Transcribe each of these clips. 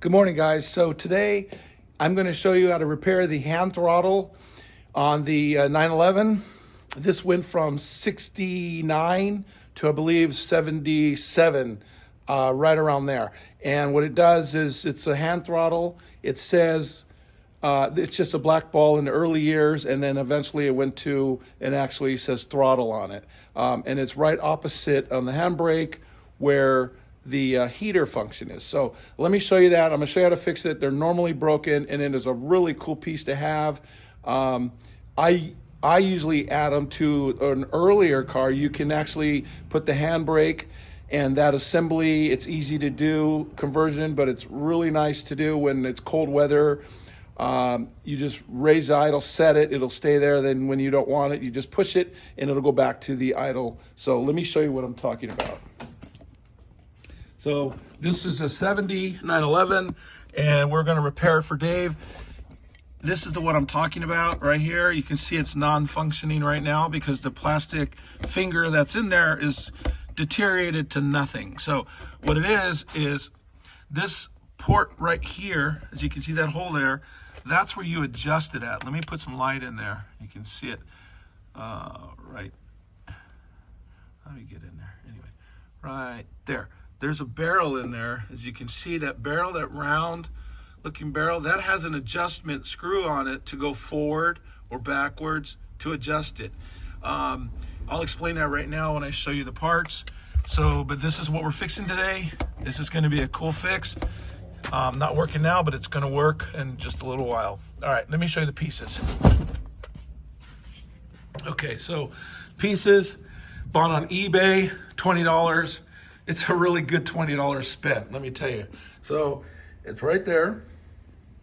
Good morning, guys. So today I'm going to show you how to repair the hand throttle on the 911. This went from 69 to I believe 77, right around there. And what it does is it's a hand throttle. It says it's just a black ball in the early years, and then eventually it went to, and actually says throttle on it. And it's right opposite on the handbrake where the heater function is. So let me show you that. I'm gonna show you how to fix it. They're normally broken, and it is a really cool piece to have. I usually add them to an earlier car. You can actually put the handbrake and that assembly. It's easy to do conversion, but it's really nice to do when it's cold weather. You just raise the idle, set it, it'll stay there. Then when you don't want it, you just push it and it'll go back to the idle. So let me show you what I'm talking about. So this is a 70 911, and we're gonna repair it for Dave. This is the one I'm talking about right here. You can see it's non-functioning right now because the plastic finger that's in there is deteriorated to nothing. So what it is this port right here, as you can see that hole there, that's where you adjust it at. Let me put some light in there. You can see it right. How do you get in there? Anyway, right there. There's a barrel in there. As you can see, that barrel, that round looking barrel, that has an adjustment screw on it to go forward or backwards to adjust it. I'll explain that right now when I show you the parts. So, but this is what we're fixing today. This is gonna be a cool fix. Not working now, but it's gonna work in just a little while. All right, let me show you the pieces. Okay, so pieces bought on eBay, $20. It's a really good $20 spent, let me tell you. So it's right there.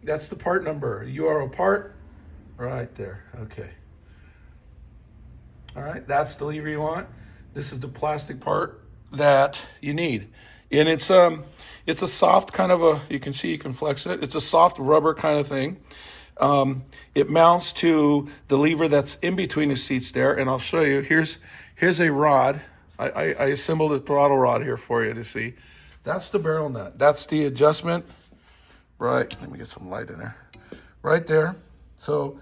That's the part number, URL part, right there, okay. All right, that's the lever you want. This is the plastic part that you need. And it's a soft kind of a, you can see, you can flex it. It's a soft rubber kind of thing. It mounts to the lever that's in between the seats there, and I'll show you. Here's a rod. I assembled a throttle rod here for you to see. That's the barrel nut. That's the adjustment. Right, let me get some light in there. Right there. So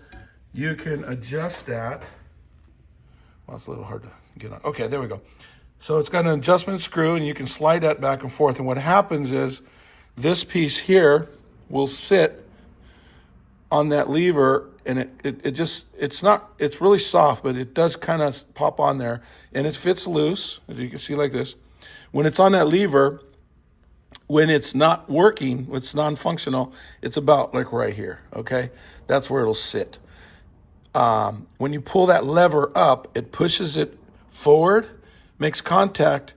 you can adjust that. Well, it's a little hard to get on. Okay, there we go. So it's got an adjustment screw, and you can slide that back and forth. And what happens is this piece here will sit on that lever, and it's really soft, but it does kind of pop on there, and it fits loose, as you can see like this. When it's on that lever, when it's not working, it's non-functional, it's about like right here, okay? That's where it'll sit. When you pull that lever up, it pushes it forward, makes contact,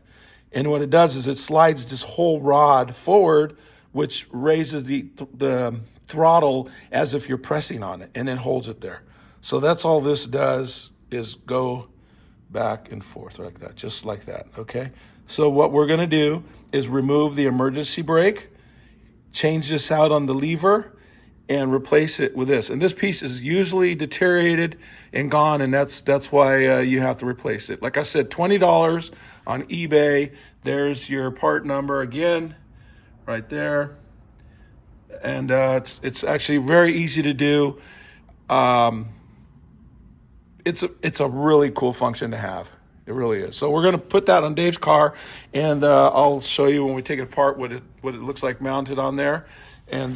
and what it does is it slides this whole rod forward, which raises the throttle as if you're pressing on it, and it holds it there. So that's all this does, is go back and forth like that, just like that, okay? So what we're gonna do is remove the emergency brake, change this out on the lever, and replace it with this. And this piece is usually deteriorated and gone, and that's why you have to replace it. Like I said, $20 on eBay. There's your part number again, right there. And it's actually very easy to do. It's a really cool function to have. It really is. So we're going to put that on Dave's car, and I'll show you when we take it apart what it looks like mounted on there. And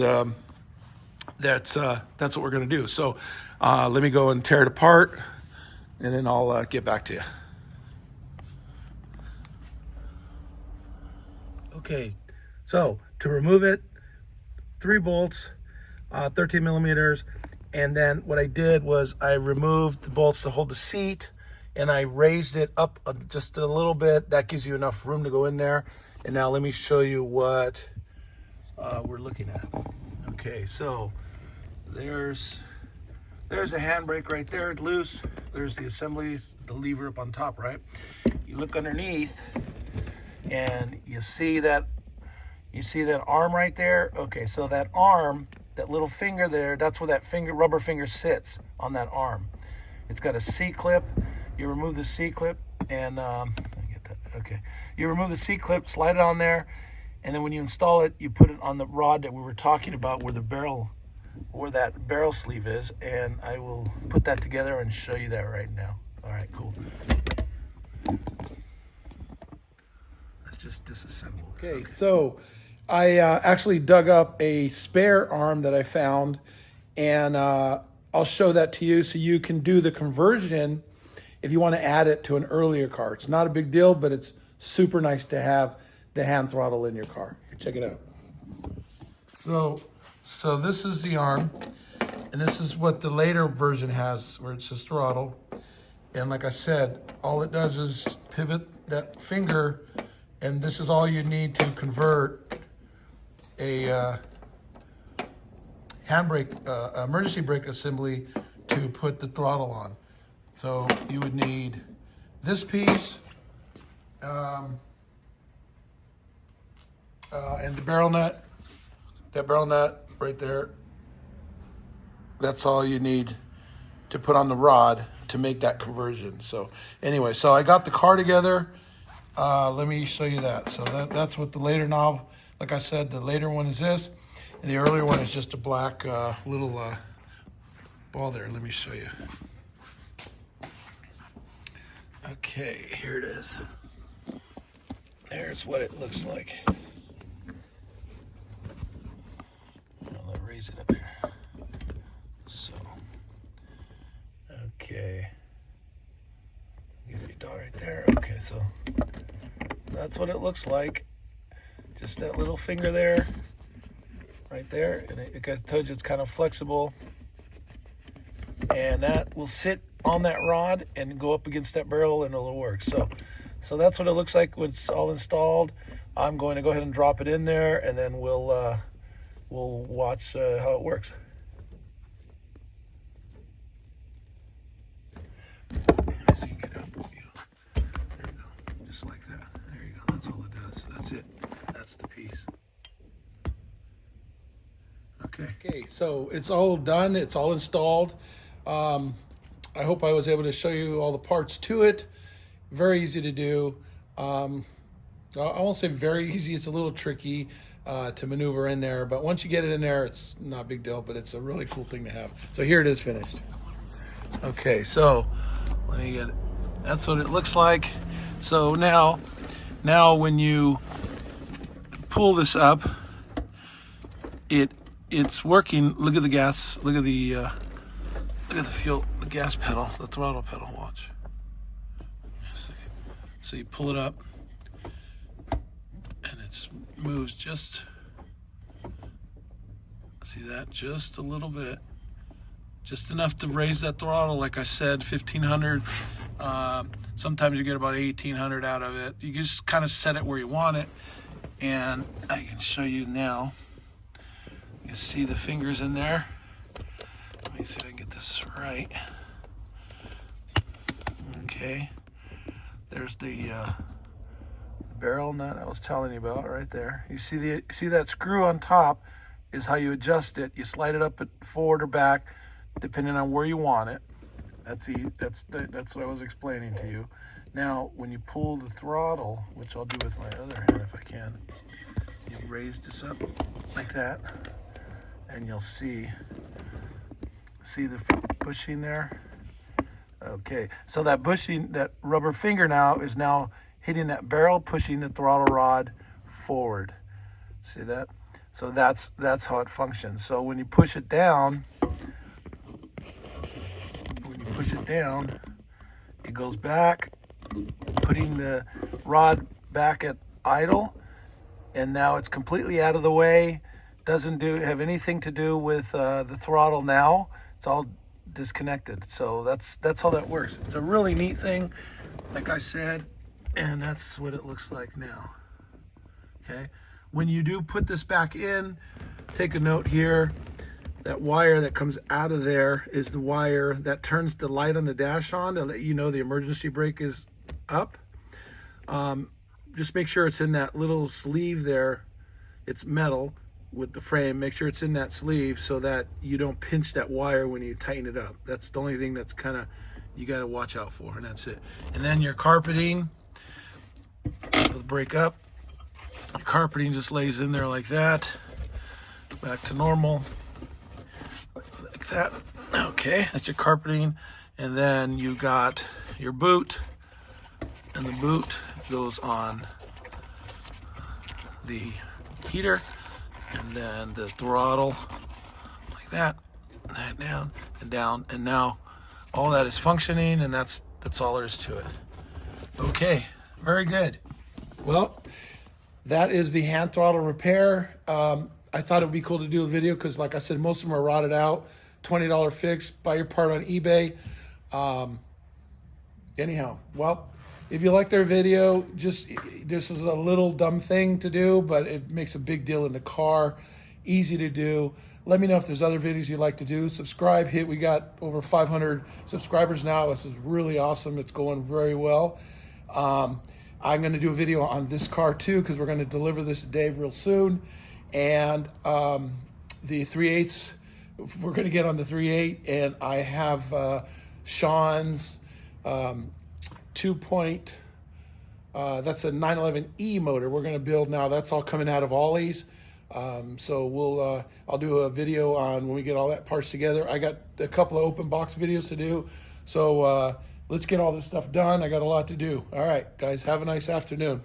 that's what we're going to do. So let me go and tear it apart, and then I'll get back to you. Okay, so to remove it, 3 bolts, 13 millimeters. And then what I did was I removed the bolts to hold the seat, and I raised it up just a little bit. That gives you enough room to go in there. And now let me show you what we're looking at. Okay, so there's the handbrake right there, it's loose. There's the assembly, the lever up on top, right? You look underneath and you see that arm right there? Okay, so that arm, that little finger there, that's where that rubber finger sits on that arm. It's got a C-clip. You remove the C-clip and, I get that, okay. You remove the C-clip, slide it on there, And then when you install it, you put it on the rod that we were talking about where that barrel sleeve is. And I will put that together and show you that right now. All right, cool. Let's just disassemble. Okay, so I actually dug up a spare arm that I found, and I'll show that to you so you can do the conversion if you want to add it to an earlier car. It's not a big deal, but it's super nice to have the hand throttle in your car. Here, check it out. So this is the arm, and this is what the later version has, where it says throttle. And like I said, all it does is pivot that finger, and this is all you need to convert a handbrake, emergency brake assembly to put the throttle on. So you would need this piece and the barrel nut. That barrel nut right there. That's all you need to put on the rod to make that conversion. So anyway, so I got the car together. Let me show you that. So that's what the later knob, like I said, the later one is this, and the earlier one is just a black little ball there. Let me show you. Okay, here it is. There's what it looks like. I'll raise it up here. So, okay. Give you a dot right there. Okay, so that's what it looks like. Just that little finger there, right there. And I told you it's kind of flexible. And that will sit on that rod and go up against that barrel and it'll work. So that's what it looks like when it's all installed. I'm going to go ahead and drop it in there, and then we'll watch how it works. So you get up, there you go, just like that. There you go. That's all it does. That's it. That's the piece. Okay, so it's all done. It's all installed. I hope I was able to show you all the parts to it. Very easy to do. I won't say very easy. It's a little tricky to maneuver in there, but once you get it in there, it's not a big deal, but it's a really cool thing to have. So here it is finished. Okay, so let me get it. That's what it looks like. So now when you pull this up, it's working. Look at the gas. Look at the fuel, the gas pedal, the throttle pedal. Watch. So you pull it up, and it moves just. See that? Just a little bit, just enough to raise that throttle. Like I said, 1,500. Sometimes you get about 1,800 out of it. You just kind of set it where you want it, and I can show you now. You see the fingers in there. Let me see if I can get this right. Okay, there's the barrel nut I was telling you about right there. You see that screw on top is how you adjust it. You slide it up forward or back, depending on where you want it. That's what I was explaining to you. Now, when you pull the throttle, which I'll do with my other hand if I can, you raise this up like that, and you'll see the bushing there. Okay, so that bushing, that rubber finger now is now hitting that barrel, pushing the throttle rod forward. See that? So that's how it functions. So when you push it down, it goes back, putting the rod back at idle, and now it's completely out of the way. Doesn't have anything to do with the throttle now. It's all disconnected. So that's how that works. It's a really neat thing, like I said, and that's what it looks like now. Okay, when you do put this back in, take a note here. That wire that comes out of there is the wire that turns the light on the dash on to let you know the emergency brake is up. Just make sure it's in that little sleeve there. It's metal with the frame. Make sure it's in that sleeve so that you don't pinch that wire when you tighten it up. That's the only thing that's kind of you got to watch out for, and that's it. And then your carpeting, the brake up, Your carpeting just lays in there like that. Back to normal. Like that. Okay, that's your carpeting. And then you got your boot. And the boot goes on the heater. And then the throttle. Like that. And that down and down. And now all that is functioning, and that's all there is to it. Okay, very good. Well, that is the hand throttle repair. I thought it would be cool to do a video because, like I said, most of them are rotted out. $20 fix. Buy your part on eBay. Anyhow, well, if you like their video, this is a little dumb thing to do, but it makes a big deal in the car. Easy to do. Let me know if there's other videos you'd like to do. Subscribe. We got over 500 subscribers now. This is really awesome. It's going very well. I'm going to do a video on this car too because we're going to deliver this to Dave real soon. And the 3/8, we're going to get on the 3/8, and I have Sean's 2. That's a 911E motor we're going to build now. That's all coming out of Ollie's. So I'll do a video on when we get all that parts together. I got a couple of open box videos to do. So let's get all this stuff done. I got a lot to do. All right, guys, have a nice afternoon.